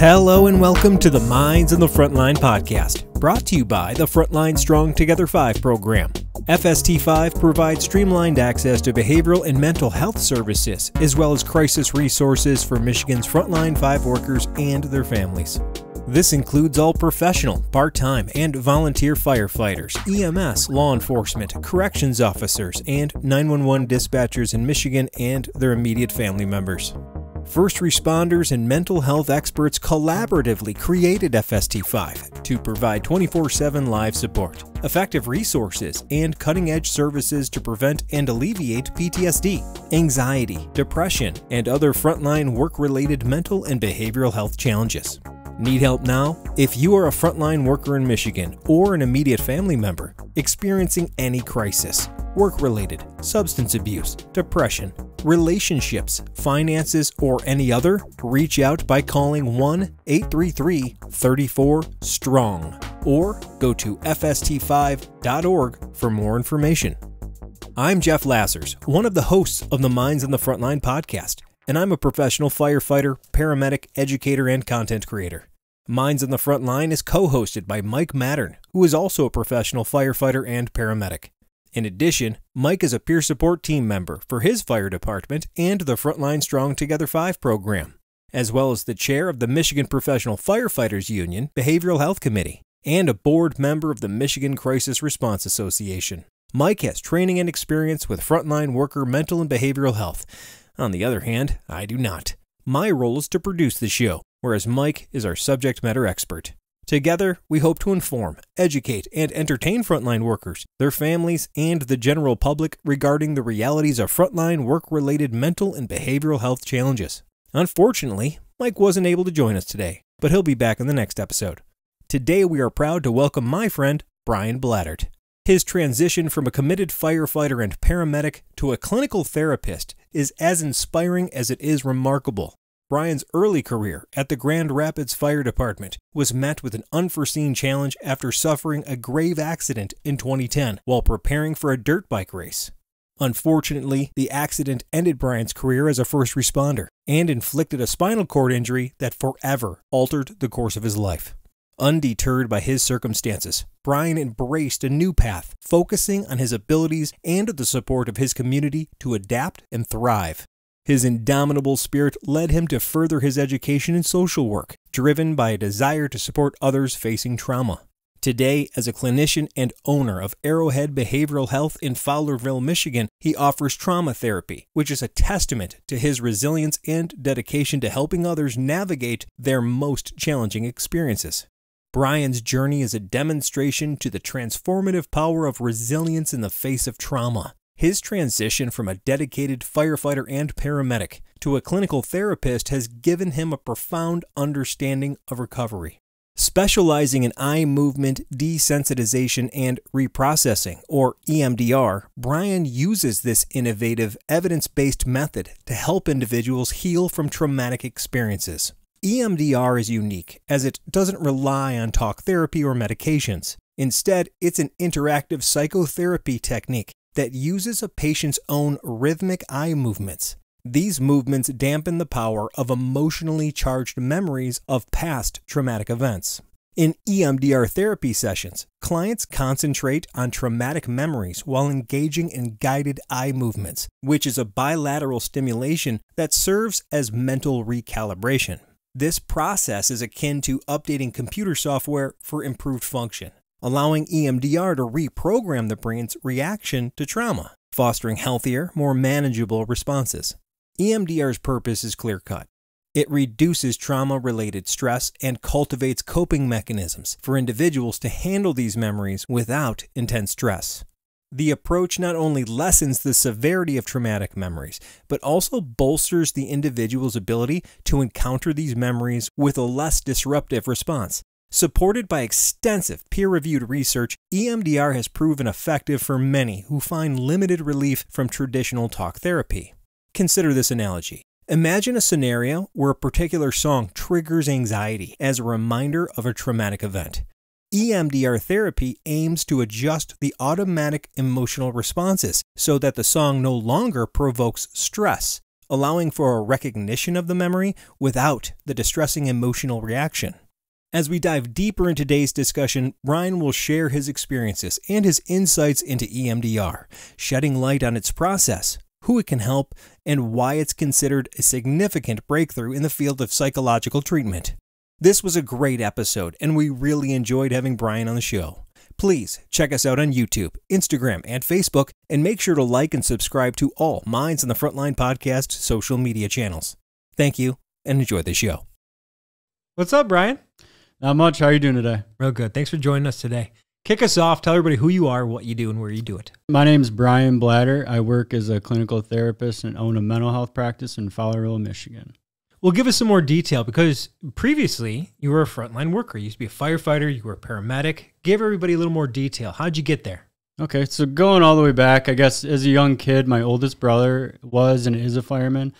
Hello and welcome to the Minds on the Frontline podcast, brought to you by the Frontline Strong Together 5 program. FST5 provides streamlined access to behavioral and mental health services, as well as crisis resources for Michigan's Frontline 5 workers and their families. This includes all professional, part-time, and volunteer firefighters, EMS, law enforcement, corrections officers, and 911 dispatchers in Michigan and their immediate family members. First responders and mental health experts collaboratively created FST5 to provide 24/7 live support, effective resources, and cutting-edge services to prevent and alleviate PTSD, anxiety, depression, and other frontline work-related mental and behavioral health challenges. Need help now? If you are a frontline worker in Michigan or an immediate family member experiencing any crisis, work-related, substance abuse, depression, relationships, finances, or any other, reach out by calling 1-833-34-STRONG or go to fst5.org for more information. I'm Jeff Lassers, one of the hosts of the Minds on the Frontline podcast, and I'm a professional firefighter, paramedic, educator, and content creator. Minds on the Frontline is co-hosted by Mike Mattern, who is also a professional firefighter and paramedic. In addition, Mike is a peer support team member for his fire department and the Frontline Strong Together 5 program, as well as the chair of the Michigan Professional Firefighters Union Behavioral Health Committee and a board member of the Michigan Crisis Response Association. Mike has training and experience with frontline worker mental and behavioral health. On the other hand, I do not. My role is to produce the show, whereas Mike is our subject matter expert. Together, we hope to inform, educate, and entertain frontline workers, their families, and the general public regarding the realities of frontline work-related mental and behavioral health challenges. Unfortunately, Mike wasn't able to join us today, but he'll be back in the next episode. Today, we are proud to welcome my friend, Bryan Blattert. His transition from a committed firefighter and paramedic to a clinical therapist is as inspiring as it is remarkable. Bryan's early career at the Grand Rapids Fire Department was met with an unforeseen challenge after suffering a grave accident in 2010 while preparing for a dirt bike race. Unfortunately, the accident ended Bryan's career as a first responder and inflicted a spinal cord injury that forever altered the course of his life. Undeterred by his circumstances, Bryan embraced a new path, focusing on his abilities and the support of his community to adapt and thrive. His indomitable spirit led him to further his education in social work, driven by a desire to support others facing trauma. Today, as a clinician and owner of Arrowhead Behavioral Health in Fowlerville, Michigan, he offers trauma therapy, which is a testament to his resilience and dedication to helping others navigate their most challenging experiences. Bryan's journey is a demonstration to the transformative power of resilience in the face of trauma. His transition from a dedicated firefighter and paramedic to a clinical therapist has given him a profound understanding of recovery. Specializing in eye movement desensitization and reprocessing, or EMDR, Bryan uses this innovative, evidence-based method to help individuals heal from traumatic experiences. EMDR is unique as it doesn't rely on talk therapy or medications. Instead, it's an interactive psychotherapy technique that uses a patient's own rhythmic eye movements. These movements dampen the power of emotionally charged memories of past traumatic events. In EMDR therapy sessions, clients concentrate on traumatic memories while engaging in guided eye movements, which is a bilateral stimulation that serves as mental recalibration. This process is akin to updating computer software for improved function, allowing EMDR to reprogram the brain's reaction to trauma, fostering healthier, more manageable responses. EMDR's purpose is clear-cut. It reduces trauma-related stress and cultivates coping mechanisms for individuals to handle these memories without intense stress. The approach not only lessens the severity of traumatic memories, but also bolsters the individual's ability to encounter these memories with a less disruptive response. Supported by extensive peer-reviewed research, EMDR has proven effective for many who find limited relief from traditional talk therapy. Consider this analogy. Imagine a scenario where a particular song triggers anxiety as a reminder of a traumatic event. EMDR therapy aims to adjust the automatic emotional responses so that the song no longer provokes stress, allowing for a recognition of the memory without the distressing emotional reaction. As we dive deeper into today's discussion, Bryan will share his experiences and his insights into EMDR, shedding light on its process, who it can help, and why it's considered a significant breakthrough in the field of psychological treatment. This was a great episode, and we really enjoyed having Bryan on the show. Please check us out on YouTube, Instagram, and Facebook, and make sure to like and subscribe to all Minds on the Frontline podcast social media channels. Thank you, and enjoy the show. What's up, Bryan? Not much. How are you doing today? Real good. Thanks for joining us today. Kick us off. Tell everybody who you are, what you do, and where you do it. My name is Bryan Blattert. I work as a clinical therapist and own a mental health practice in Fowlerville, Michigan. Well, give us some more detail, because previously you were a frontline worker. You used to be a firefighter. You were a paramedic. Give everybody a little more detail. How'd you get there? Okay, so going all the way back, I guess as a young kid, my oldest brother was and is a fireman.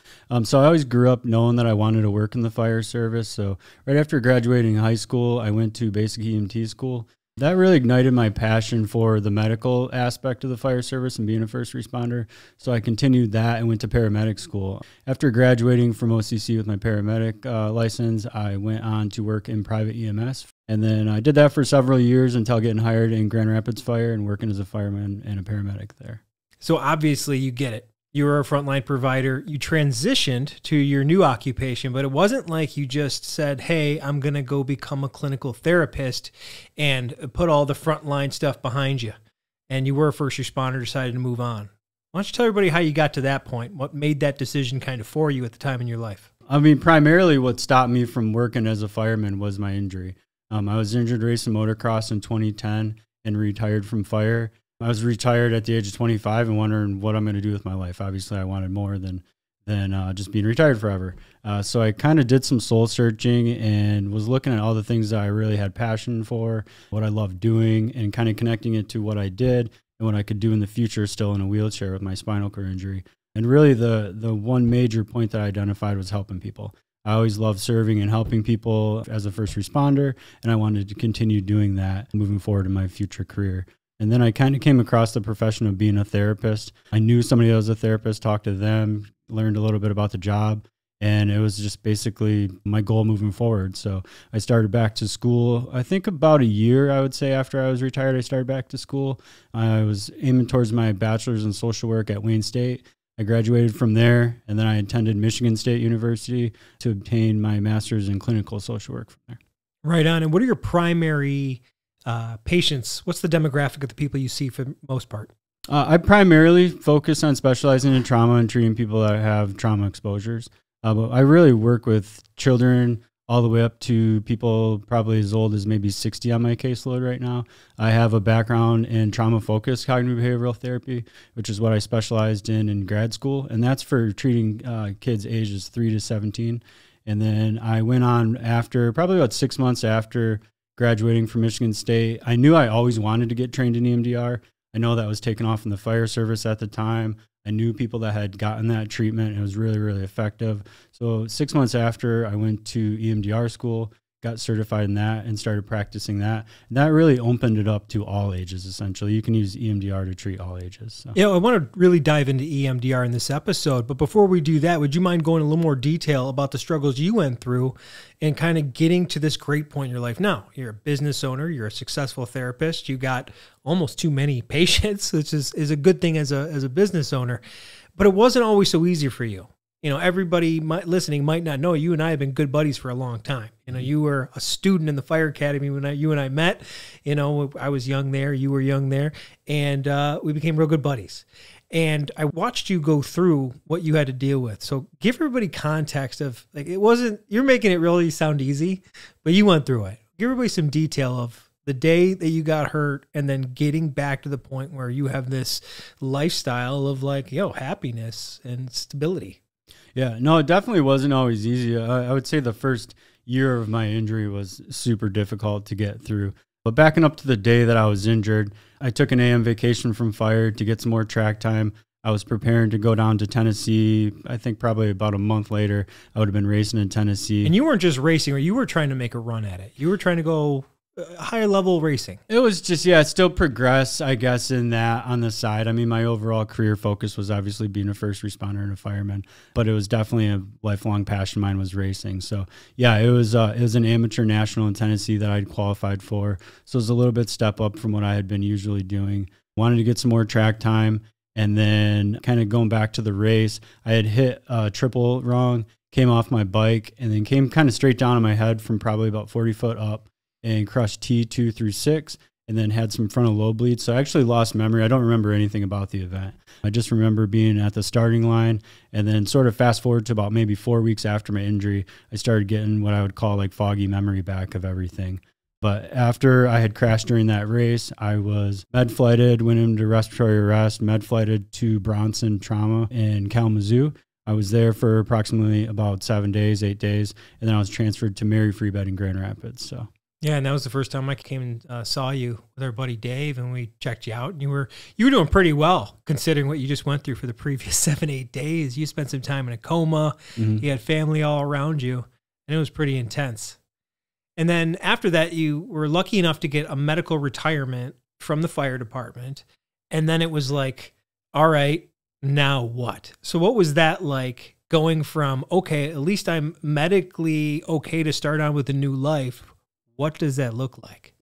So I always grew up knowing that I wanted to work in the fire service. So right after graduating high school, I went to basic EMT school. That really ignited my passion for the medical aspect of the fire service and being a first responder. So I continued that and went to paramedic school. After graduating from OCC with my paramedic license, I went on to work in private EMS. And then I did that for several years until getting hired in Grand Rapids Fire and working as a fireman and a paramedic there. So obviously you get it. You were a frontline provider. You transitioned to your new occupation, but it wasn't like you just said, hey, I'm going to go become a clinical therapist and put all the frontline stuff behind you. And you were a first responder, decided to move on. Why don't you tell everybody how you got to that point? What made that decision kind of for you at the time in your life? I mean, primarily what stopped me from working as a fireman was my injury. I was injured racing motocross in 2010 and retired from fire. I was retired at the age of 25 and wondering what I'm going to do with my life. Obviously, I wanted more than just being retired forever. So I kind of did some soul searching and was looking at all the things that I really had passion for, what I loved doing, and kind of connecting it to what I did and what I could do in the future still in a wheelchair with my spinal cord injury. And really the one major point that I identified was helping people. I always loved serving and helping people as a first responder, and I wanted to continue doing that moving forward in my future career. And then I kind of came across the profession of being a therapist. I knew somebody that was a therapist, talked to them, learned a little bit about the job, and it was just basically my goal moving forward. So I started back to school. I think about a year, I would say, after I was retired, I started back to school. I was aiming towards my bachelor's in social work at Wayne State. I graduated from there, and then I attended Michigan State University to obtain my master's in clinical social work from there. Right on. And what are your primary patients? What's the demographic of the people you see for the most part? I primarily focus on specializing in trauma and treating people that have trauma exposures. But I really work with children all the way up to people probably as old as maybe 60 on my caseload right now. I have a background in trauma-focused cognitive behavioral therapy, which is what I specialized in grad school. And that's for treating kids ages 3 to 17. And then I went on after, probably about 6 months after graduating from Michigan State. I knew I always wanted to get trained in EMDR. I know that was taken off in the fire service at the time. I knew people that had gotten that treatment. It was really, really effective. So 6 months after, I went to EMDR school, got certified in that, and started practicing that. And that really opened it up to all ages, essentially. You can use EMDR to treat all ages. So. Yeah, I want to really dive into EMDR in this episode. But before we do that, would you mind going a little more detail about the struggles you went through and kind of getting to this great point in your life now? You're a business owner. You're a successful therapist. You got almost too many patients, which is a good thing as a business owner. But it wasn't always so easy for you. You know, everybody listening might not know you and I have been good buddies for a long time. You know, you were a student in the fire academy when you and I met. You know, I was young there, you were young there, and we became real good buddies. And I watched you go through what you had to deal with. So give everybody context of, like, it wasn't, you're making it really sound easy, but you went through it. Give everybody some detail of the day that you got hurt and then getting back to the point where you have this lifestyle of, like, happiness and stability. Yeah, no, it definitely wasn't always easy. I would say the first year of my injury was super difficult to get through. But backing up to the day that I was injured, I took an AM vacation from fire to get some more track time. I was preparing to go down to Tennessee. I think probably about a month later, I would have been racing in Tennessee. And you weren't just racing, or you were trying to make a run at it. You were trying to go higher level racing? It was just, yeah, still progress, I guess, in that on the side. I mean, my overall career focus was obviously being a first responder and a fireman, but it was definitely a lifelong passion of mine was racing. So yeah, it was an amateur national in Tennessee that I'd qualified for. So it was a little bit step up from what I had been usually doing. Wanted to get some more track time. And then kind of going back to the race, I had hit a triple wrong, came off my bike, and then came kind of straight down on my head from probably about 40 foot up and crushed T2 through 6, and then had some frontal lobe bleed. So I actually lost memory. I don't remember anything about the event. I just remember being at the starting line, and then sort of fast forward to about maybe 4 weeks after my injury, I started getting what I would call like foggy memory back of everything. But after I had crashed during that race, I was med-flighted, went into respiratory arrest, med-flighted to Bronson Trauma in Kalamazoo. I was there for approximately about 7 days, 8 days, and then I was transferred to Mary Free Bed in Grand Rapids. So. Yeah, and that was the first time I came and saw you with our buddy Dave, and we checked you out. And you were doing pretty well considering what you just went through for the previous 7, 8 days. You spent some time in a coma. You had family all around you, and it was pretty intense. And then after that, you were lucky enough to get a medical retirement from the fire department. And then it was like, all right, now what? So what was that like going from, okay, at least I'm medically okay to start on with a new life? What does that look like?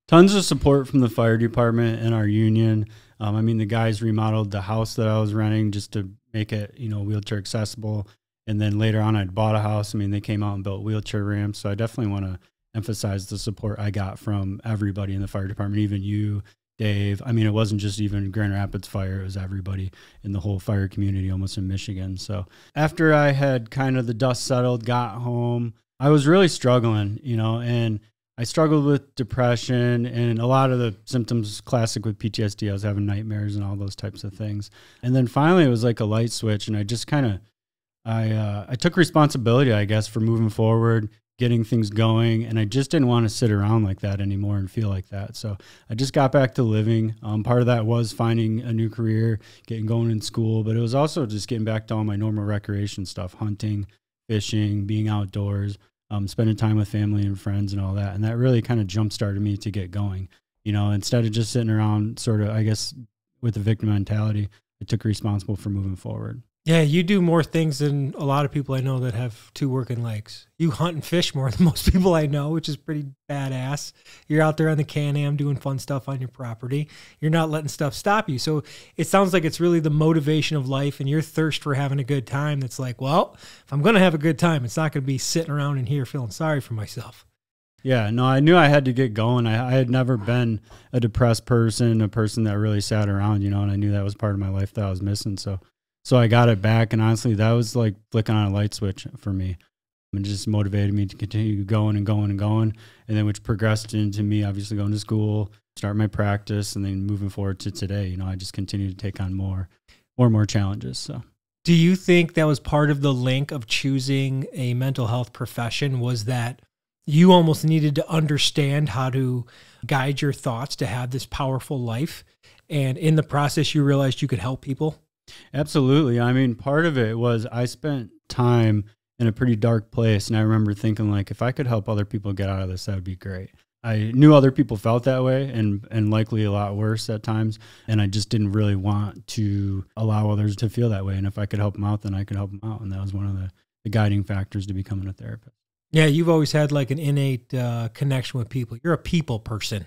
Tons of support from the fire department and our union. I mean, the guys remodeled the house that I was renting just to make it, wheelchair accessible. And then later on, I'd bought a house. I mean, they came out and built wheelchair ramps. So I definitely want to emphasize the support I got from everybody in the fire department, even you, Dave. I mean, it wasn't just even Grand Rapids Fire. It was everybody in the whole fire community almost in Michigan. So after I had kind of the dust settled, got home, I was really struggling, and I struggled with depression and a lot of the symptoms classic with PTSD. I was having nightmares and all those types of things. And then finally it was like a light switch, and I just kind of, I took responsibility, I guess, for moving forward, getting things going. And I just didn't want to sit around like that anymore and feel like that. So I just got back to living. Part of that was finding a new career, getting going in school, but it was also just getting back to all my normal recreation stuff, hunting, fishing, being outdoors. Spending time with family and friends and all that. And that really kind of jump-started me to get going. Instead of just sitting around sort of, I guess, with the victim mentality, I took responsible for moving forward. Yeah, you do more things than a lot of people I know that have 2 working legs. You hunt and fish more than most people I know, which is pretty badass. You're out there on the Can-Am doing fun stuff on your property. You're not letting stuff stop you. So it sounds like it's really the motivation of life and your thirst for having a good time that's like, well, if I'm going to have a good time, it's not going to be sitting around in here feeling sorry for myself. Yeah, no, I knew I had to get going. I had never been a depressed person, a person that really sat around, and I knew that was part of my life that I was missing. So I got it back, and honestly, that was like flicking on a light switch for me. It just motivated me to continue going and going and going, and then which progressed into me obviously going to school, start my practice, and then moving forward to today. I just continue to take on more challenges. So, do you think that was part of the link of choosing a mental health profession, was that you almost needed to understand how to guide your thoughts to have this powerful life, and in the process, you realized you could help people? Absolutely. I mean, part of it was I spent time in a pretty dark place, and I remember thinking, like, if I could help other people get out of this, that would be great. I knew other people felt that way, and likely a lot worse at times, and I just didn't really want to allow others to feel that way. And if I could help them out, then I could help them out, and that was one of the guiding factors to becoming a therapist. Yeah, you've always had like an innate connection with people. You're a people person.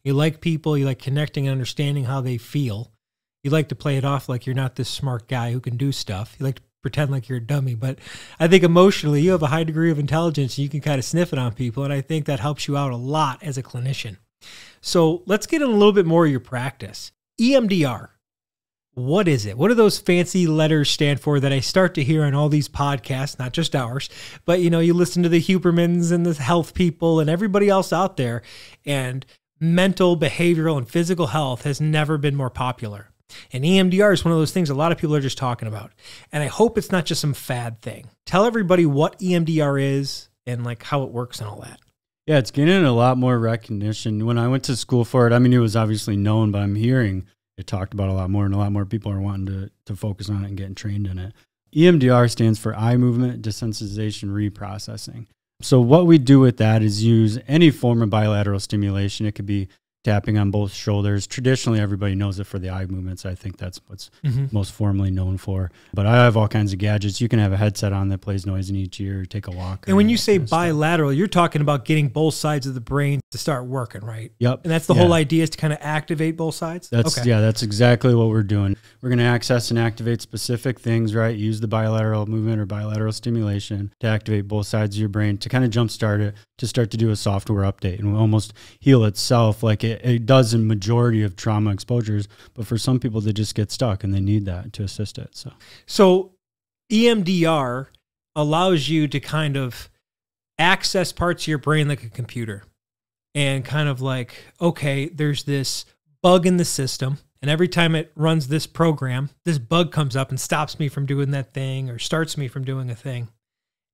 You like people. You like connecting and understanding how they feel. You like to play it off like you're not this smart guy who can do stuff. You like to pretend like you're a dummy. But I think emotionally, you have a high degree of intelligence. And you can kind of sniff it on people. And I think that helps you out a lot as a clinician. So let's get in a little bit more of your practice. EMDR. What is it? What do those fancy letters stand for that I start to hear on all these podcasts, not just ours, but you listen to the Hubermans and the health people and everybody else out there, and mental, behavioral, and physical health has never been more popular. And EMDR is one of those things a lot of people are just talking about. And I hope it's not just some fad thing. Tell everybody what EMDR is and like how it works and all that. Yeah, it's getting a lot more recognition. When I went to school for it, I mean, it was obviously known, but I'm hearing it talked about a lot more, and a lot more people are wanting to focus on it and getting trained in it. EMDR stands for eye movement desensitization reprocessing. So what we do with that is use any form of bilateral stimulation. It could be tapping on both shoulders. Traditionally, everybody knows it for the eye movements. I think that's what's most formally known for. But I have all kinds of gadgets. You can have a headset on that plays noise in each ear, take a walk. And when you say bilateral, you're talking about getting both sides of the brain to start working, right? Yep. And that's the whole idea, is to kind of activate both sides? Yeah, that's exactly what we're doing. We're going to access and activate specific things, right? Use the bilateral movement or bilateral stimulation to activate both sides of your brain, to kind of jumpstart it, to start to do a software update and almost heal itself like it does in majority of trauma exposures. But for some people, they just get stuck and they need that to assist it. So EMDR allows you to kind of access parts of your brain like a computer and kind of like, okay, there's this bug in the system. And every time it runs this program, this bug comes up and stops me from doing that thing or starts me from doing a thing.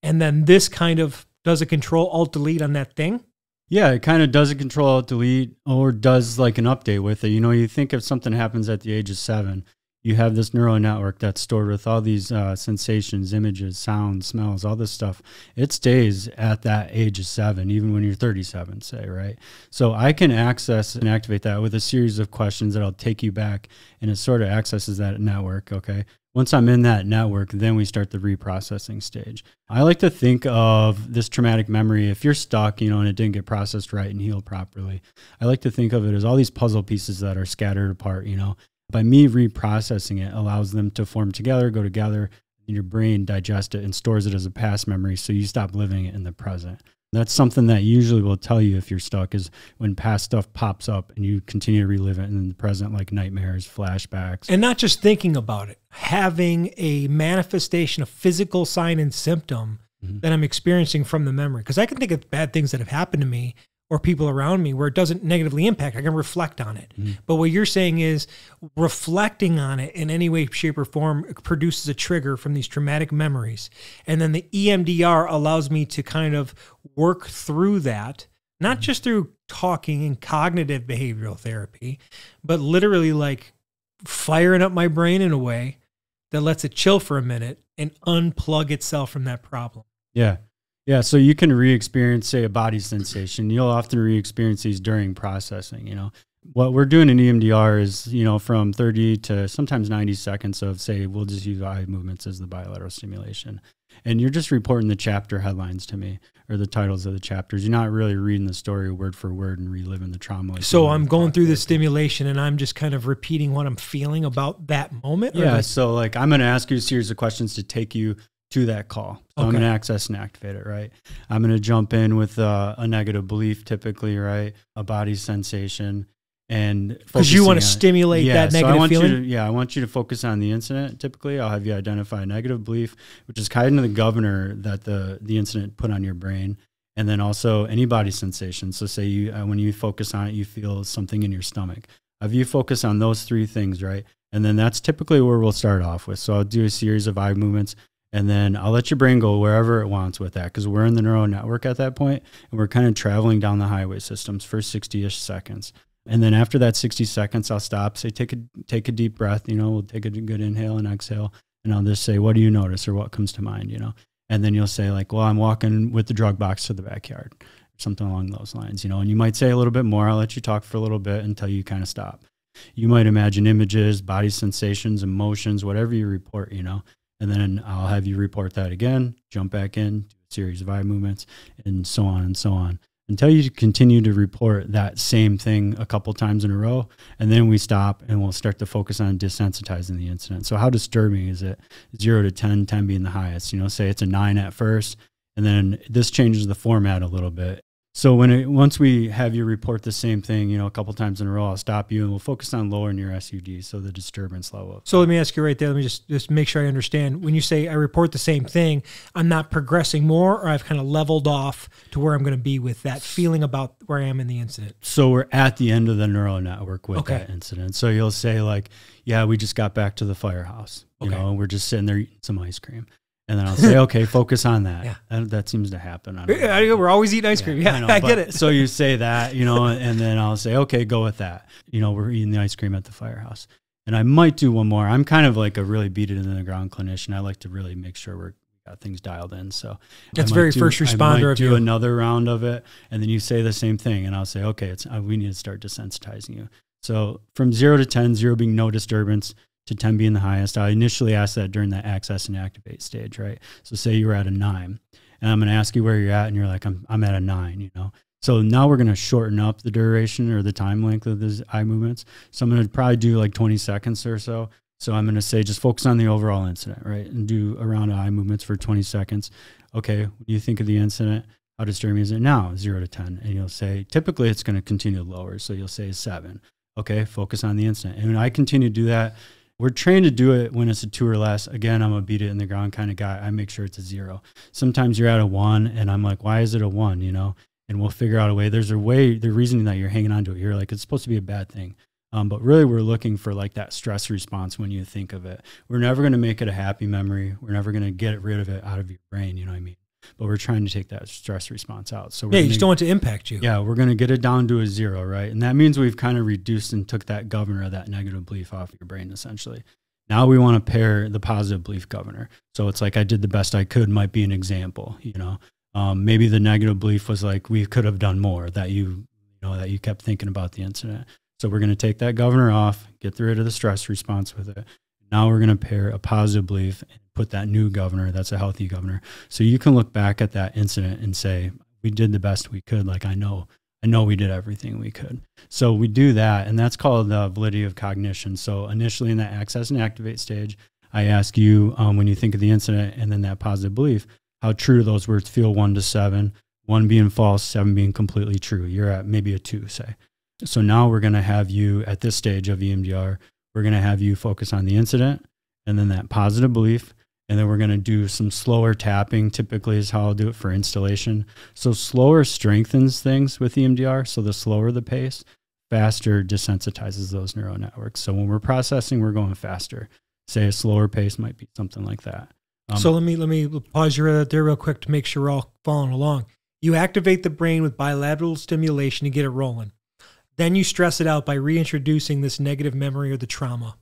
And then this kind of does a Control-Alt-Delete on that thing. Yeah, it kind of does a Control-Alt-Delete or does like an update with it. You know, you think if something happens at the age of 7, you have this neural network that's stored with all these sensations, images, sounds, smells, all this stuff. It stays at that age of 7, even when you're 37, say, right? So I can access and activate that with a series of questions that'll take you back, and it sort of accesses that network, okay? Once I'm in that network, then we start the reprocessing stage. I like to think of this traumatic memory, if you're stuck, you know, and it didn't get processed right and healed properly, I like to think of it as all these puzzle pieces that are scattered apart, you know. By me reprocessing it allows them to form together, go together, and your brain digests it and stores it as a past memory, so you stop living it in the present. That's something that usually will tell you if you're stuck, is when past stuff pops up and you continue to relive it in the present, like nightmares, flashbacks. And not just thinking about it, having a manifestation, a physical sign and symptom that I'm experiencing from the memory. Because I can think of bad things that have happened to me or people around me where it doesn't negatively impact. I can reflect on it. But what you're saying is reflecting on it in any way, shape, or form produces a trigger from these traumatic memories. And then the EMDR allows me to kind of work through that, not just through talking and cognitive behavioral therapy, but literally like firing up my brain in a way that lets it chill for a minute and unplug itself from that problem. Yeah. Yeah, so you can re-experience, say, a body sensation. You'll often re-experience these during processing, you know. What we're doing in EMDR is, you know, from 30 to sometimes 90 seconds of, say, we'll just use eye movements as the bilateral stimulation. And you're just reporting the chapter headlines to me, or the titles of the chapters. You're not really reading the story word for word and reliving the trauma. Like so I'm going through the stimulation and I'm just kind of repeating what I'm feeling about that moment? Yeah, so like I'm going to ask you a series of questions to take you to that call. So I'm going to access and activate it, right? I'm going to jump in with a negative belief, typically, right? A body sensation. And because you want to stimulate that negative feeling? I want you to focus on the incident. Typically, I'll have you identify a negative belief, which is kind of the governor that the incident put on your brain. And then also any body sensation. So say you when you focus on it, you feel something in your stomach. Have you focus on those 3 things, right? And then that's typically where we'll start off with. So I'll do a series of eye movements. And then I'll let your brain go wherever it wants with that, because we're in the neural network at that point, and we're kind of traveling down the highway systems for 60-ish seconds. And then after that 60 seconds, I'll stop, say, take a deep breath, you know, we'll take a good inhale and exhale, and I'll just say, what do you notice or what comes to mind, you know? And then you'll say like, well, I'm walking with the drug box to the backyard, or something along those lines, you know, and you might say a little bit more. I'll let you talk for a little bit until you kind of stop. You might imagine images, body sensations, emotions, whatever you report, you know. And then I'll have you report that again, jump back in, do a series of eye movements, and so on, until you continue to report that same thing a couple times in a row. And then we stop and we'll start to focus on desensitizing the incident. So how disturbing is it? 0 to 10, 10 being the highest. You know, say it's a 9 at first, and then this changes the format a little bit. So once we have you report the same thing, you know, a couple times in a row, I'll stop you and we'll focus on lowering your SUD, so the disturbance level. So let me ask you right there. Let me just make sure I understand. When you say I report the same thing, I'm not progressing more, or I've kind of leveled off to where I'm going to be with that feeling about where I am in the incident. So we're at the end of the neural network with that incident. So you'll say like, yeah, we just got back to the firehouse, you know, and we're just sitting there eating some ice cream. And then I'll say, okay, focus on that. Yeah. That seems to happen. We're always eating ice cream. Yeah, I get it. So you say that, you know, and then I'll say, okay, go with that. You know, we're eating the ice cream at the firehouse. And I might do one more. I'm kind of like a really beat it into the ground clinician. I like to really make sure we got things dialed in. So that's very first responder of you. Do another round of it, and then you say the same thing, and I'll say, okay, we need to start desensitizing you. So from 0 to 10, 0 being no disturbance to 10 being the highest, I initially asked that during the access and activate stage, right? So say you were at a 9, and I'm going to ask you where you're at, and you're like, I'm at a 9, you know? So now we're going to shorten up the duration or the time length of these eye movements. So I'm going to probably do like 20 seconds or so. So I'm going to say, just focus on the overall incident, right? And do around eye movements for 20 seconds. Okay, when you think of the incident, how disturbing is it now? 0 to 10. And you'll say, typically it's going to continue lower. So you'll say 7. Okay, focus on the incident. And when I continue to do that, we're trained to do it when it's a 2 or less. Again, I'm a beat it in the ground kind of guy. I make sure it's a 0. Sometimes you're at a 1 and I'm like, why is it a 1, you know? And we'll figure out a way. There's a way, the reason that you're hanging on to it, you're like, it's supposed to be a bad thing. But really, we're looking for like that stress response when you think of it. We're never going to make it a happy memory. We're never going to get rid of it out of your brain, you know what I mean? But we're trying to take that stress response out. So you just don't want it to impact you. Yeah, we're going to get it down to a 0, right? And that means we've kind of reduced and took that governor of that negative belief off your brain, essentially. Now we want to pair the positive belief governor. So it's like, I did the best I could might be an example, you know? Maybe the negative belief was like, we could have done more, that you kept thinking about the incident. So we're going to take that governor off, get rid of the stress response with it. Now we're going to pair a positive belief and put that new governor, that's a healthy governor. So you can look back at that incident and say, we did the best we could. Like, I know we did everything we could. So we do that, and that's called the validity of cognition. So initially in that access and activate stage, I ask you, when you think of the incident and then that positive belief, how true those words feel 1 to 7, 1 being false, 7 being completely true. You're at maybe a 2, say. So now we're going to have you at this stage of EMDR, we're going to have you focus on the incident and then that positive belief. And then we're going to do some slower tapping, typically is how I'll do it for installation. So slower strengthens things with EMDR. So the slower the pace, faster desensitizes those neural networks. So when we're processing, we're going faster. Say a slower pace might be something like that. So let me pause you right there real quick to make sure we're all following along. You activate the brain with bilateral stimulation to get it rolling. Then you stress it out by reintroducing this negative memory or the trauma.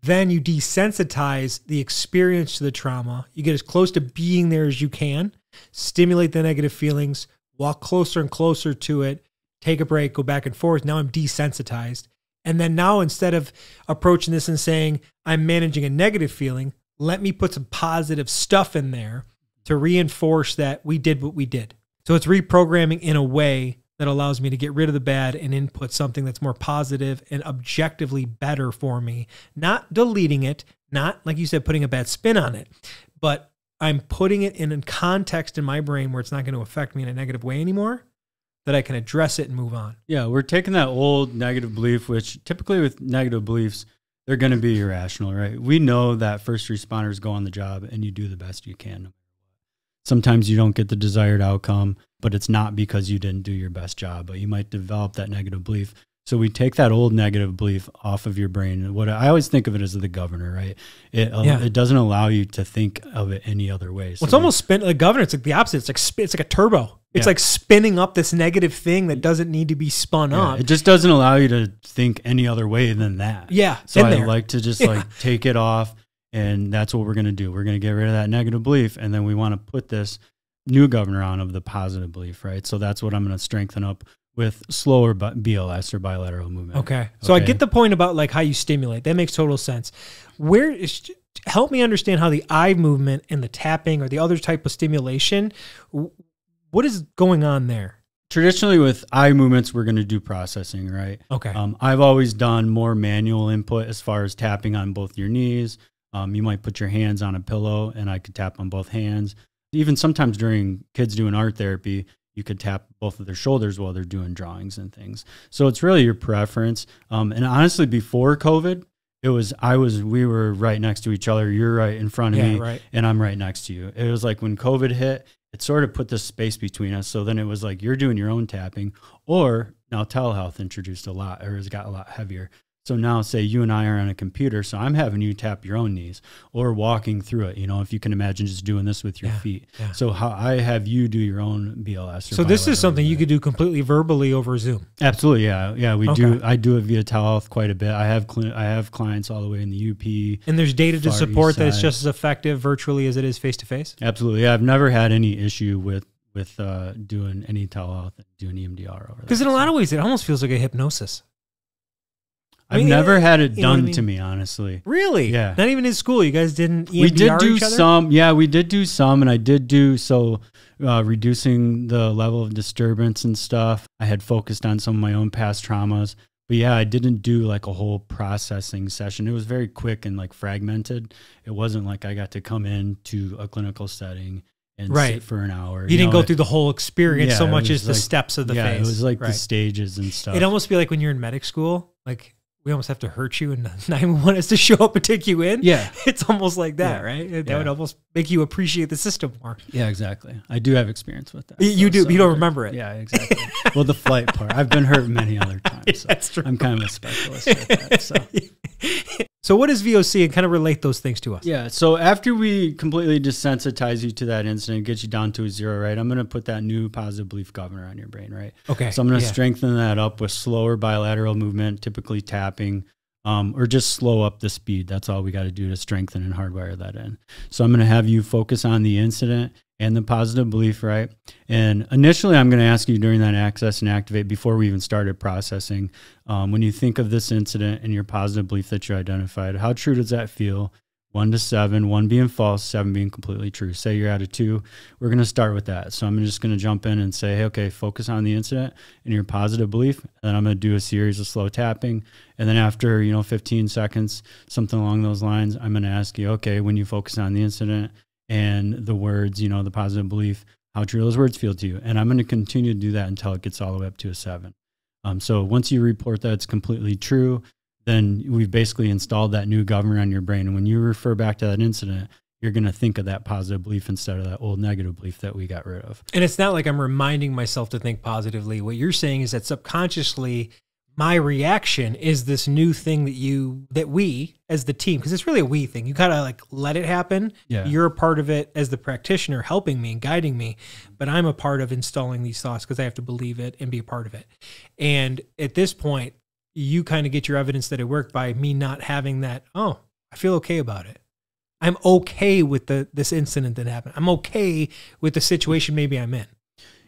Then you desensitize the experience to the trauma. You get as close to being there as you can, stimulate the negative feelings, walk closer and closer to it, take a break, go back and forth. Now I'm desensitized. And then now instead of approaching this and saying, I'm managing a negative feeling, let me put some positive stuff in there to reinforce that we did what we did. So it's reprogramming in a way that allows me to get rid of the bad and input something that's more positive and objectively better for me. Not deleting it, not, like you said, putting a bad spin on it, but I'm putting it in a context in my brain where it's not going to affect me in a negative way anymore, that I can address it and move on. Yeah, we're taking that old negative belief, which typically with negative beliefs, they're going to be irrational, right? We know that first responders go on the job and you do the best you can. Sometimes you don't get the desired outcome, but it's not because you didn't do your best job, but you might develop that negative belief. So we take that old negative belief off of your brain. What I always think of it as the governor, right? It doesn't allow you to think of it any other way. So it's almost the governor. It's like the opposite. It's like a turbo. It's like spinning up this negative thing that doesn't need to be spun up. It just doesn't allow you to think any other way than that. Yeah. So I like to just like take it off. And that's what we're going to do. We're going to get rid of that negative belief. And then we want to put this new governor on of the positive belief, right? So that's what I'm going to strengthen up with slower BLS or bilateral movement. Okay. So I get the point about like how you stimulate. That makes total sense. Help me understand how the eye movement and the tapping or the other type of stimulation, what is going on there? Traditionally with eye movements, we're going to do processing, right? Okay. I've always done more manual input as far as tapping on both your knees. You might put your hands on a pillow and I could tap on both hands. Even sometimes during kids doing art therapy, you could tap both of their shoulders while they're doing drawings and things. So it's really your preference. And honestly, before COVID, we were right next to each other. You're right in front of me right. And I'm right next to you. It was like when COVID hit, it sort of put this space between us. So then it was like, you're doing your own tapping, or now telehealth introduced a lot, or has got a lot heavier. So now say you and I are on a computer, so I'm having you tap your own knees or walking through it, if you can imagine just doing this with your feet. Yeah. So how I have you do your own BLS. Or so this is something you could do completely verbally over Zoom. Absolutely. Yeah. Yeah. We do. I do it via telehealth quite a bit. I have clients all the way in the UP. And there's data to support that it's just as effective virtually as it is face-to-face? Absolutely. Yeah, I've never had any issue with doing any telehealth and doing EMDR over there. Because in a lot of ways, it almost feels like a hypnosis. I've never had it done to me, honestly. Really? Yeah. Not even in school. You guys didn't EMDR We did do each other? some. Yeah, we did do some, and I did do reducing the level of disturbance and stuff. I had focused on some of my own past traumas. But yeah, I didn't do like a whole processing session. It was very quick and like fragmented. It wasn't like I got to come into a clinical setting and sit for an hour. You didn't go through the whole experience so much as the steps of the phase. Yeah, it was like the stages and stuff. It'd almost be like when you're in medic school, like we almost have to hurt you and 911 has to show up and take you in. Yeah. It's almost like that, right? That would almost make you appreciate the system more. Yeah, exactly. I do have experience with that. You do, but you don't remember it. Yeah, exactly. Well, the flight part. I've been hurt many other times. So that's true. I'm kind of a specialist with that. So what is VOC, and kind of relate those things to us? Yeah, so after we completely desensitize you to that incident, get you down to a 0, right, I'm going to put that new positive belief governor on your brain, right? Okay. So I'm going to strengthen that up with slower bilateral movement, typically tapping, or just slow up the speed. That's all we got to do to strengthen and hardwire that in. So I'm going to have you focus on the incident and the positive belief, right? And initially, I'm going to ask you during that access and activate, before we even started processing, when you think of this incident and your positive belief that you identified, how true does that feel? 1 to 7, 1 being false, 7 being completely true. Say you're at a 2, we're going to start with that. So I'm just going to jump in and say, hey, okay, focus on the incident and your positive belief. And then I'm going to do a series of slow tapping. And then after, 15 seconds, something along those lines, I'm going to ask you, okay, when you focus on the incident and the words, the positive belief, how true those words feel to you. And I'm going to continue to do that until it gets all the way up to a 7. So once you report that it's completely true, then we've basically installed that new governor on your brain. And when you refer back to that incident, you're going to think of that positive belief instead of that old negative belief that we got rid of. And it's not like I'm reminding myself to think positively. What you're saying is that subconsciously, my reaction is this new thing that we as the team, because it's really a we thing. You gotta like let it happen. Yeah. You're a part of it as the practitioner, helping me and guiding me, but I'm a part of installing these thoughts because I have to believe it and be a part of it. And at this point, you kind of get your evidence that it worked by me not having that, oh, I feel okay about it. I'm okay with this incident that happened. I'm okay with the situation maybe I'm in.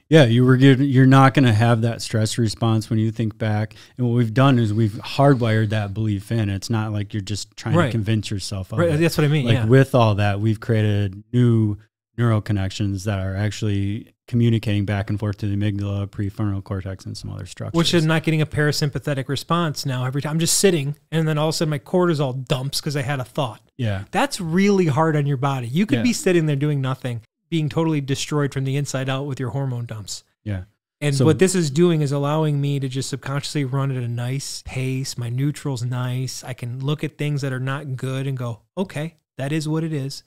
Yeah, you're not going to have that stress response when you think back. And what we've done is we've hardwired that belief in. It's not like you're just trying to convince yourself of it. That's what I mean. Like with all that, we've created new neural connections that are actually communicating back and forth to the amygdala, prefrontal cortex, and some other structures. Which is not getting a parasympathetic response now every time. I'm just sitting, and then all of a sudden my cortisol dumps because I had a thought. Yeah. That's really hard on your body. You could be sitting there doing nothing, being totally destroyed from the inside out with your hormone dumps. Yeah. And what this is doing is allowing me to just subconsciously run at a nice pace. My neutral's nice. I can look at things that are not good and go, okay, that is what it is.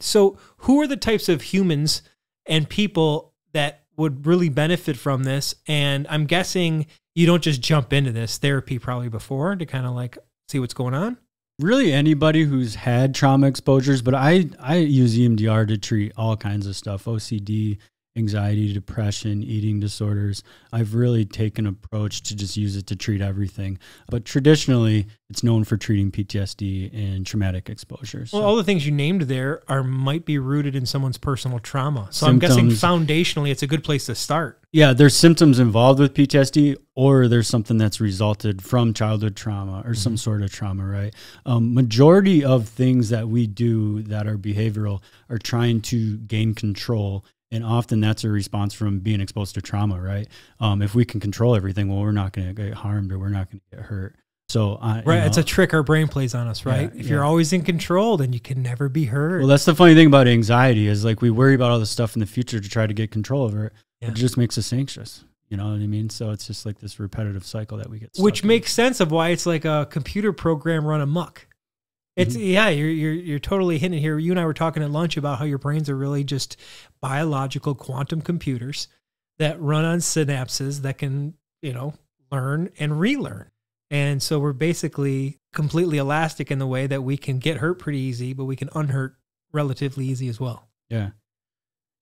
So who are the types of humans and people that would really benefit from this? And I'm guessing you don't just jump into this therapy probably before to kind of like see what's going on. Really anybody who's had trauma exposures, but I use EMDR to treat all kinds of stuff, OCD, anxiety, depression, eating disorders. I've really taken an approach to just use it to treat everything. But traditionally, it's known for treating PTSD and traumatic exposures. Well, all the things you named there might be rooted in someone's personal trauma. So I'm guessing foundationally, it's a good place to start. Yeah, there's symptoms involved with PTSD, or there's something that's resulted from childhood trauma or some sort of trauma, right? Majority of things that we do that are behavioral are trying to gain control. And often that's a response from being exposed to trauma, right? If we can control everything, well, we're not going to get harmed or we're not going to get hurt. So, it's a trick our brain plays on us, right? If you're always in control, then you can never be hurt. Well, that's the funny thing about anxiety is like we worry about all this stuff in the future to try to get control over it. It just makes us anxious. You know what I mean? So it's just like this repetitive cycle that we get stuck Which in. Makes sense of why it's like a computer program run amok. It's you're totally hitting it here. You and I were talking at lunch about how your brains are really just biological quantum computers that run on synapses that can, learn and relearn. And so we're basically completely elastic in the way that we can get hurt pretty easy, but we can unhurt relatively easy as well. Yeah.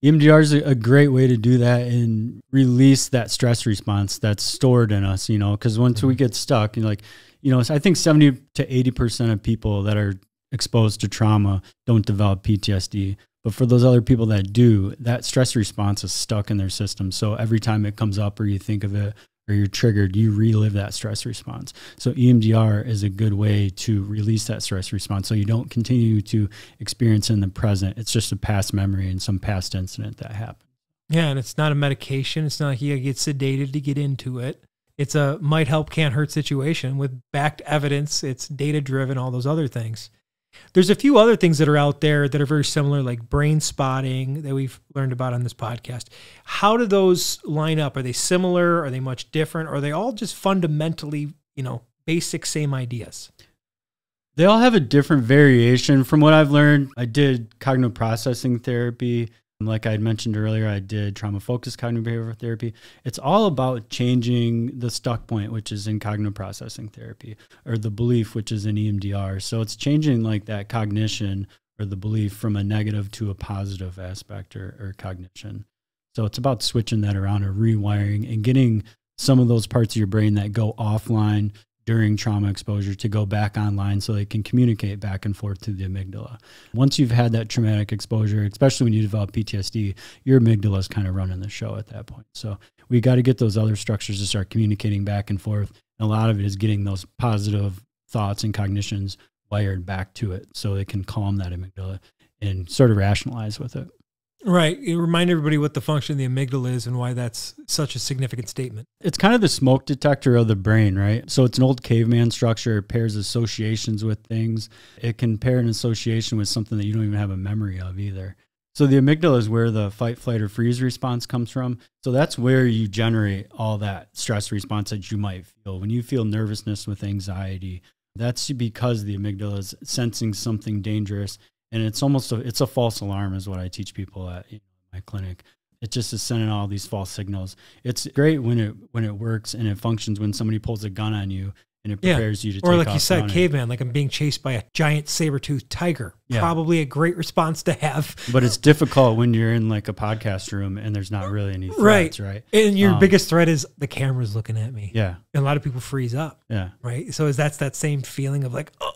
EMDR is a great way to do that and release that stress response that's stored in us, because once we get stuck, I think 70 to 80% of people that are exposed to trauma don't develop PTSD. But for those other people that do, that stress response is stuck in their system. So every time it comes up or you think of it or you're triggered, you relive that stress response. So EMDR is a good way to release that stress response so you don't continue to experience it in the present. It's just a past memory and some past incident that happened. Yeah, and it's not a medication. It's not like you get sedated to get into it. It's a might help, can't hurt situation with backed evidence. It's data-driven, all those other things. There's a few other things that are out there that are very similar, like brain spotting that we've learned about on this podcast. How do those line up? Are they similar? Are they much different? Or are they all just fundamentally, basic same ideas? They all have a different variation. From what I've learned, I did cognitive processing therapy. Like I had mentioned earlier, I did trauma-focused cognitive behavioral therapy. It's all about changing the stuck point, which is in cognitive processing therapy, or the belief, which is in EMDR. So it's changing like that cognition or the belief from a negative to a positive aspect or cognition. So it's about switching that around or rewiring and getting some of those parts of your brain that go offline during trauma exposure to go back online so they can communicate back and forth to the amygdala. Once you've had that traumatic exposure, especially when you develop PTSD, your amygdala is kind of running the show at that point. So we got to get those other structures to start communicating back and forth. And a lot of it is getting those positive thoughts and cognitions wired back to it so they can calm that amygdala and sort of rationalize with it. Right. You remind everybody what the function of the amygdala is and why that's such a significant statement. It's kind of the smoke detector of the brain, right? So it's an old caveman structure. It pairs associations with things. It can pair an association with something that you don't even have a memory of either. So the amygdala is where the fight, flight, or freeze response comes from. So that's where you generate all that stress response that you might feel. When you feel nervousness with anxiety, that's because the amygdala is sensing something dangerous. And it's almost it's a false alarm is what I teach people at my clinic. It just is sending all these false signals. It's great when it works and it functions when somebody pulls a gun on you and it prepares you to take off. Or like you said, running. Caveman, like I'm being chased by a giant saber-toothed tiger. Yeah. Probably a great response to have. But it's difficult when you're in like a podcast room and there's not really any threats, right? And your biggest threat is the camera's looking at me. Yeah. And a lot of people freeze up. Yeah. Right? So that's that same feeling of like, oh.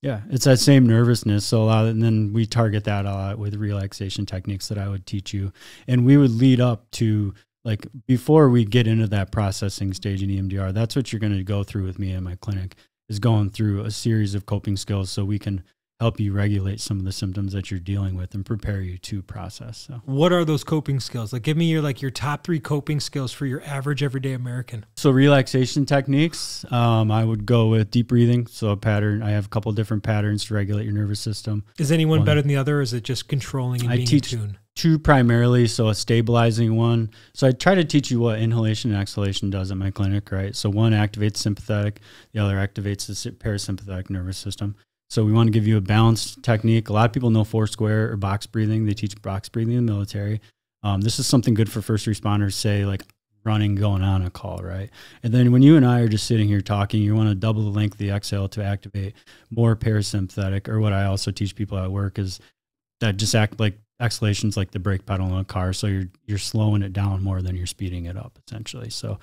Yeah, it's that same nervousness. So and then we target that a lot with relaxation techniques that I would teach you. And we would lead up to, like, before we get into that processing stage in EMDR, that's what you're going to go through with me in my clinic, is going through a series of coping skills so we can help you regulate some of the symptoms that you're dealing with and prepare you to process. So what are those coping skills? Like, give me your top 3 coping skills for your average everyday American. So relaxation techniques, I would go with deep breathing. So a pattern, I have a couple of different patterns to regulate your nervous system. Is anyone better than the other, or is it just controlling and being in tune? 2 primarily, so a stabilizing one. So I try to teach you what inhalation and exhalation does at my clinic, right? So one activates sympathetic, the other activates the parasympathetic nervous system. So we want to give you a balanced technique. A lot of people know 4 square or box breathing. They teach box breathing in the military. This is something good for first responders, say like running, going on a call, right? And then when you and I are just sitting here talking, you want to double the length of the exhale to activate more parasympathetic, or what I also teach people at work is that just act like exhalation's like the brake pedal in a car. So you're slowing it down more than you're speeding it up, essentially. So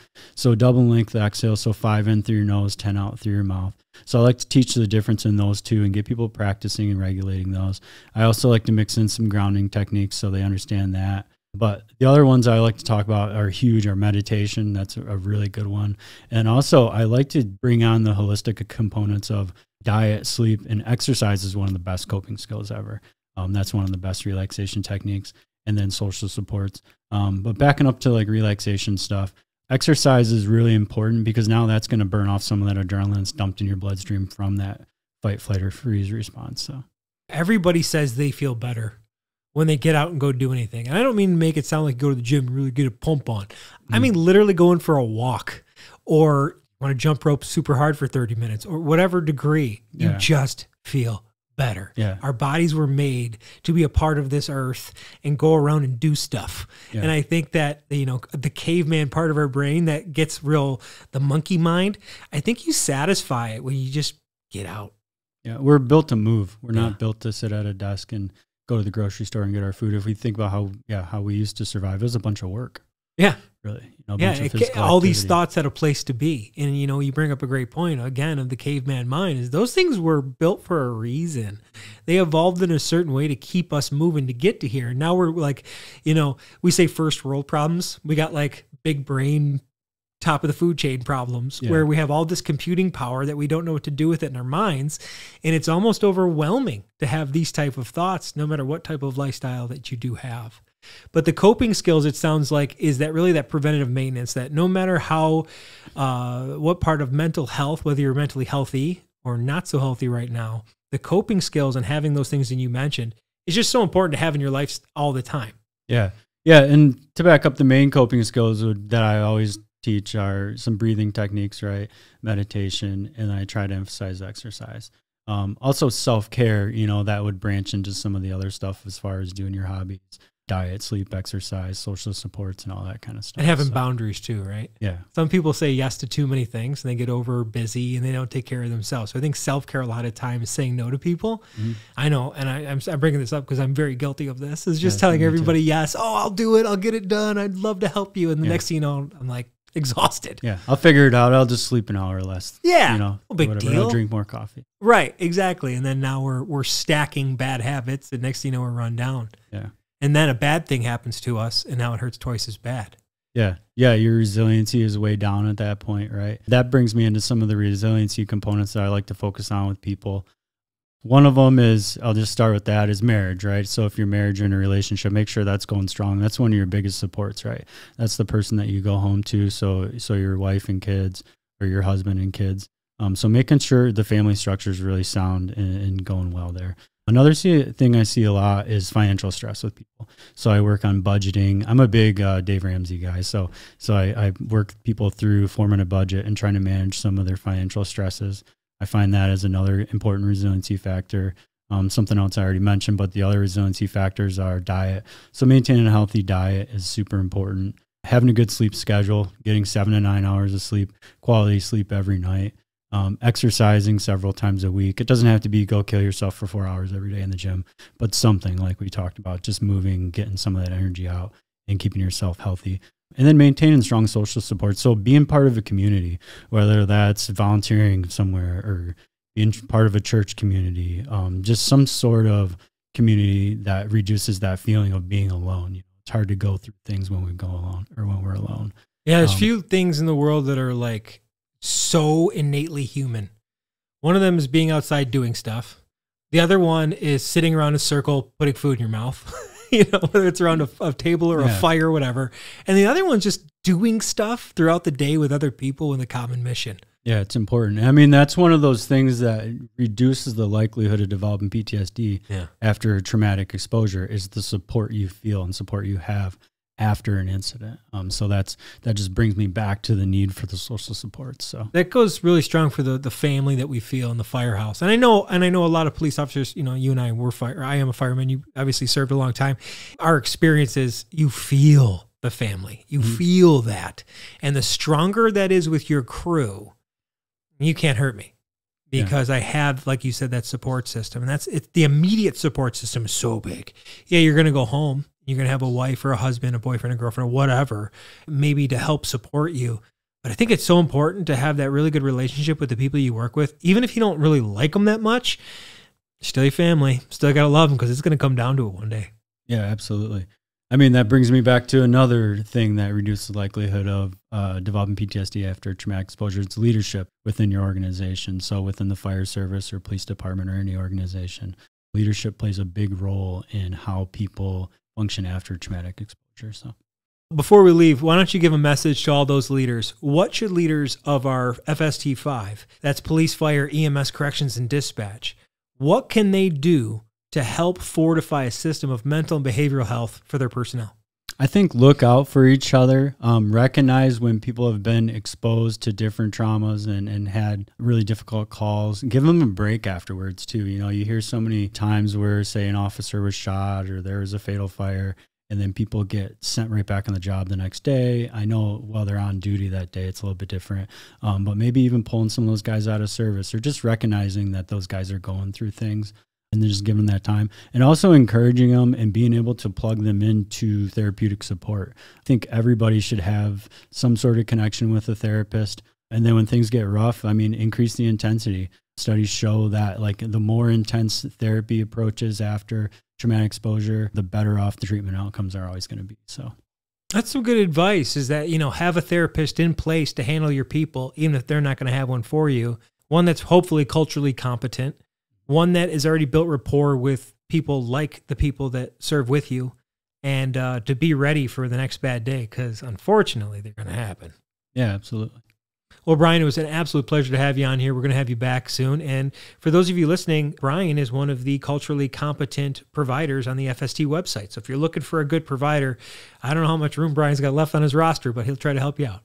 double length exhale. So 5 in through your nose, 10 out through your mouth. So I like to teach the difference in those two and get people practicing and regulating those. I also like to mix in some grounding techniques so they understand that. But the other ones I like to talk about are huge, are meditation. That's a really good one. And also I like to bring on the holistic components of diet, sleep, and exercise is one of the best coping skills ever. That's one of the best relaxation techniques, and then social supports. But backing up to like relaxation stuff, exercise is really important because now that's going to burn off some of that adrenaline that's dumped in your bloodstream from that fight, flight, or freeze response. So everybody says they feel better when they get out and go do anything. And I don't mean to make it sound like go to the gym and really get a pump on. I mean literally going for a walk, or want to jump rope super hard for 30 minutes, or whatever degree. You just feel better. Yeah. Our bodies were made to be a part of this earth and go around and do stuff. Yeah. And I think that, the caveman part of our brain that gets the monkey mind, I think you satisfy it when you just get out. Yeah. We're built to move. We're not built to sit at a desk and go to the grocery store and get our food. If we think about how we used to survive, it was a bunch of work. Yeah. Really. All these thoughts had a place to be. And, you bring up a great point, again, of the caveman mind, is those things were built for a reason. They evolved in a certain way to keep us moving to get to here. And now we're like, we say first world problems. We got like big brain, top of the food chain problems where we have all this computing power that we don't know what to do with it in our minds. And it's almost overwhelming to have these type of thoughts, no matter what type of lifestyle that you do have. But the coping skills, it sounds like, is that really that preventative maintenance, that no matter how, what part of mental health, whether you're mentally healthy or not so healthy right now, the coping skills and having those things that you mentioned is just so important to have in your life all the time. Yeah. Yeah. And to back up, the main coping skills that I always teach are some breathing techniques, right? Meditation. And I try to emphasize exercise. Also self-care, that would branch into some of the other stuff as far as doing your hobbies. Diet, sleep, exercise, social supports, and all that kind of stuff. And having boundaries too, right? Yeah. Some people say yes to too many things and they get over busy and they don't take care of themselves. So I think self-care a lot of times is saying no to people. Mm-hmm. I know. And I'm bringing this up because I'm very guilty of this. Is just telling everybody yes. Oh, I'll do it. I'll get it done. I'd love to help you. And the next thing you know, I'm like exhausted. Yeah. I'll figure it out. I'll just sleep an hour less. Yeah. No big deal. I'll drink more coffee. Right. Exactly. And then now we're stacking bad habits. The next thing you know, we're run down. Yeah. And then a bad thing happens to us, and now it hurts twice as bad. Yeah. Yeah. Your resiliency is way down at that point, right? That brings me into some of the resiliency components that I like to focus on with people. One of them is, I'll just start with that, is marriage, right? So if you're married or in a relationship, make sure that's going strong. That's one of your biggest supports, right? That's the person that you go home to. So your wife and kids, or your husband and kids. So making sure the family structure is really sound and going well there. Another thing I see a lot is financial stress with people. So I work on budgeting. I'm a big Dave Ramsey guy. So I work people through forming a budget and trying to manage some of their financial stresses. I find that as another important resiliency factor. Something else I already mentioned, but the other resiliency factors are diet. So maintaining a healthy diet is super important. Having a good sleep schedule, getting 7 to 9 hours of sleep, quality sleep every night. Exercising several times a week. It doesn't have to be go kill yourself for 4 hours every day in the gym, but something like we talked about, just moving, getting some of that energy out and keeping yourself healthy. And then maintaining strong social support. So being part of a community, whether that's volunteering somewhere or being part of a church community, just some sort of community that reduces that feeling of being alone. It's hard to go through things when we go alone or when we're alone. Yeah, there's few things in the world that are like so innately human. One of them is being outside doing stuff. The other one is sitting around a circle, putting food in your mouth, whether it's around a table or a fire or whatever. And the other one's just doing stuff throughout the day with other people with a common mission. Yeah, it's important. I mean, that's one of those things that reduces the likelihood of developing PTSD after a traumatic exposure is the support you feel and support you have after an incident. So that just brings me back to the need for the social support. So that goes really strong for the family that we feel in the firehouse. And I know a lot of police officers, you and I I am a fireman. You obviously served a long time. Our experience is you feel the family, you feel that. And the stronger that is with your crew, you can't hurt me because I have, like you said, that support system. And the immediate support system is so big. Yeah. You're going to go home. You're going to have a wife or a husband, a boyfriend, a girlfriend, or whatever, maybe to help support you. But I think it's so important to have that really good relationship with the people you work with. Even if you don't really like them that much, still your family. Still got to love them because it's going to come down to it one day. Yeah, absolutely. I mean, that brings me back to another thing that reduces the likelihood of developing PTSD after traumatic exposure. It's leadership within your organization. So within the fire service or police department or any organization, leadership plays a big role in how people function after traumatic exposure. So before we leave, why don't you give a message to all those leaders? What should leaders of our FST5, that's police, fire, EMS, corrections, and dispatch, what can they do to help fortify a system of mental and behavioral health for their personnel? I think look out for each other, recognize when people have been exposed to different traumas and had really difficult calls, give them a break afterwards too. You know, you hear so many times where, say, an officer was shot or there was a fatal fire, and then people get sent right back on the job the next day. I know while they're on duty that day, it's a little bit different, but maybe even pulling some of those guys out of service or just recognizing that those guys are going through things, and then just giving them that time, and also encouraging them and being able to plug them into therapeutic support. I think everybody should have some sort of connection with a therapist. And then when things get rough, I mean, increase the intensity. Studies show that like the more intense therapy approaches after traumatic exposure, the better off the treatment outcomes are always going to be. So that's some good advice, is that, you know, have a therapist in place to handle your people, even if they're not going to have one for you. One that's hopefully culturally competent, one that has already built rapport with people like the people that serve with you, and to be ready for the next bad day, because unfortunately they're going to happen. Yeah, absolutely. Well, Bryan, it was an absolute pleasure to have you on here. We're going to have you back soon. And for those of you listening, Bryan is one of the culturally competent providers on the FST website. So if you're looking for a good provider, I don't know how much room Bryan's got left on his roster, but he'll try to help you out.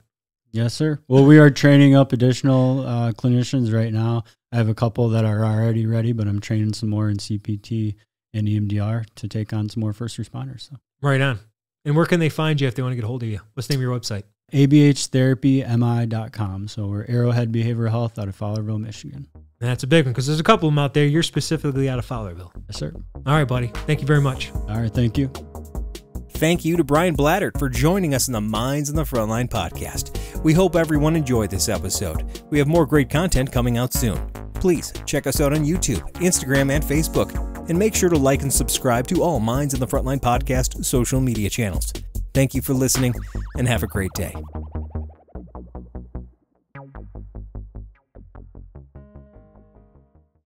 Yes, sir. Well, we are training up additional clinicians right now. I have a couple that are already ready, but I'm training some more in CPT and EMDR to take on some more first responders. So. Right on. And where can they find you if they want to get a hold of you? What's the name of your website? abhtherapymi.com. So we're Arrowhead Behavioral Health out of Fowlerville, Michigan. And that's a big one, because there's a couple of them out there. You're specifically out of Fowlerville. Yes, sir. All right, buddy. Thank you very much. All right. Thank you. Thank you to Bryan Blattert for joining us in the Minds on the Frontline podcast. We hope everyone enjoyed this episode. We have more great content coming out soon. Please check us out on YouTube, Instagram, and Facebook, and make sure to like and subscribe to all Minds on the Frontline podcast social media channels. Thank you for listening, and have a great day.